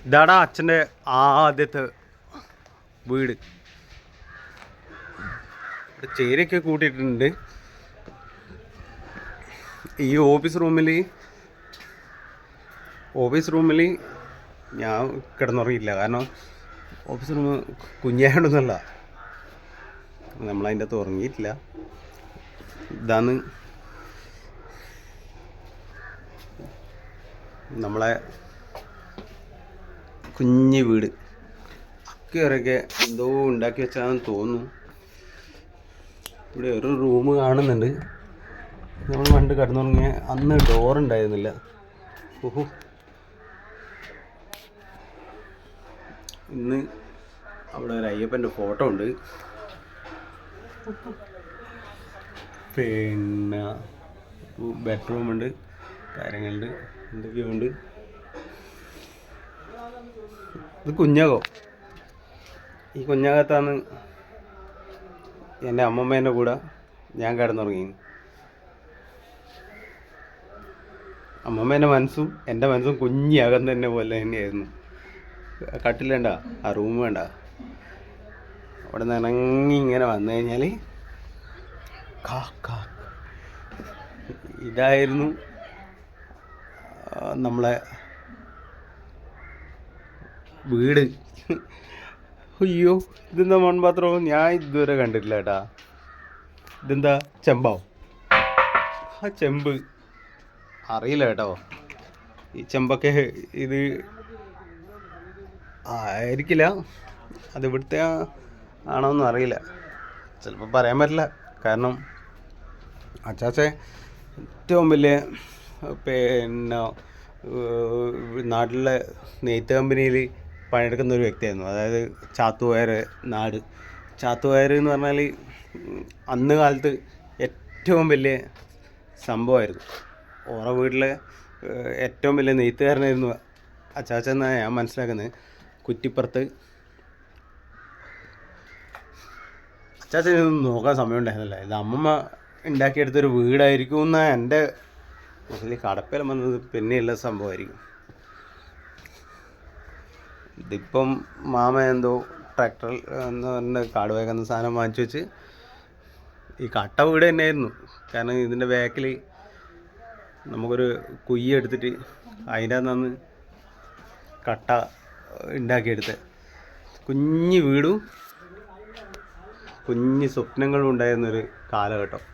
ഇതാടാ അച്ഛൻ്റെ ആദ്യത്തെ വീട്. ചേരയൊക്കെ കൂട്ടിയിട്ടുണ്ട്. ഈ ഓഫീസ് റൂമിൽ ഞാൻ കിടന്നുറങ്ങിയില്ല. കാരണം ഓഫീസ് റൂം കുഞ്ഞായോണ്ടൊന്നുമല്ല, നമ്മളതിൻ്റെ അകത്ത് ഉറങ്ങിയിട്ടില്ല. ഇതാണ് നമ്മളെ കുഞ്ഞ് വീട്. അക്കയൊക്കെ എന്തോ ഉണ്ടാക്കി വെച്ചാന്ന് തോന്നുന്നു. ഇവിടെ ഒരു റൂം കാണുന്നുണ്ട്. നമ്മൾ പണ്ട് കിടന്നുറങ്ങിയ അന്ന് ഡോറുണ്ടായിരുന്നില്ല. ഓഹോ, ഇന്ന് അവിടെ ഒരു അയ്യപ്പൻ്റെ ഫോട്ടോ ഉണ്ട്. പിന്നെ ബെഡ്റൂമുണ്ട്, കാര്യങ്ങളുണ്ട്, എന്തൊക്കെയോ ഉണ്ട്. ഇത് കുഞ്ഞാകോ. ഈ കുഞ്ഞാകത്താണ് എൻ്റെ അമ്മമ്മേൻ്റെ കൂടെ ഞാൻ കിടന്നുറങ്ങി. അമ്മമ്മേൻ്റെ മനസ്സും എൻ്റെ മനസ്സും കുഞ്ഞാകം തന്നെ പോലെ തന്നെയായിരുന്നു. കട്ടിലേണ്ട ആ റൂം വേണ്ട, അവിടെ നിന്ന് ഇറങ്ങി ഇങ്ങനെ വന്നു കഴിഞ്ഞാൽ ഇതായിരുന്നു നമ്മളെ വീട്. അയ്യോ, ഇതെന്താ മൺപാത്രം? ഞാൻ ഇതുവരെ കണ്ടിട്ടില്ല കേട്ടാ. ഇതെന്താ ചെമ്പോ? ആ ചെമ്പ് അറിയില്ല കേട്ടോ. ഈ ചെമ്പൊക്കെ ഇത് ആയിരിക്കില്ല, അത് ഇവിടുത്തെ ആണോന്നും അറിയില്ല. ചിലപ്പോൾ പറയാൻ പറ്റില്ല. കാരണം അച്ചാച്ച ഏറ്റവും വലിയ പിന്നെ നാട്ടിലെ നെയ്ത്ത് കമ്പനിയിൽ പണിയെടുക്കുന്ന ഒരു വ്യക്തിയായിരുന്നു. അതായത് ചാത്തുവയർ എന്ന് പറഞ്ഞാൽ അന്ന് കാലത്ത് ഏറ്റവും വലിയ സംഭവമായിരുന്നു. ഓരോ വീട്ടിലെ ഏറ്റവും വലിയ നെയ്ത്തുകാരനായിരുന്നു അച്ചാച്ച എന്നാണ് ഞാൻ മനസ്സിലാക്കുന്നത്. കുറ്റിപ്പുറത്ത് അച്ചാച്ചനൊന്നും നോക്കാൻ സമയം ഉണ്ടായിരുന്നില്ല. ഇത് അമ്മമ്മ ഉണ്ടാക്കിയെടുത്തൊരു വീടായിരിക്കും എന്നാണ് എൻ്റെ മനസ്സിൽ. കടപ്പേലം വന്നത് പിന്നെയുള്ള സംഭവമായിരിക്കും. ഇതിപ്പം മാമ എന്തോ ട്രാക്ടർ എന്ന് പറഞ്ഞ കാട് വേക്കുന്ന സാധനം വാങ്ങിച്ചു വെച്ച് ഈ കട്ട വീട് തന്നെയായിരുന്നു. കാരണം ഇതിൻ്റെ ബാക്കിൽ നമുക്കൊരു കുയ്യ എടുത്തിട്ട് അതിൻ്റെ അകത്തുനിന്ന് കട്ട ഉണ്ടാക്കിയെടുത്ത് കുഞ്ഞ് വീടും കുഞ്ഞ് സ്വപ്നങ്ങളും ഉണ്ടായിരുന്നൊരു കാലഘട്ടം.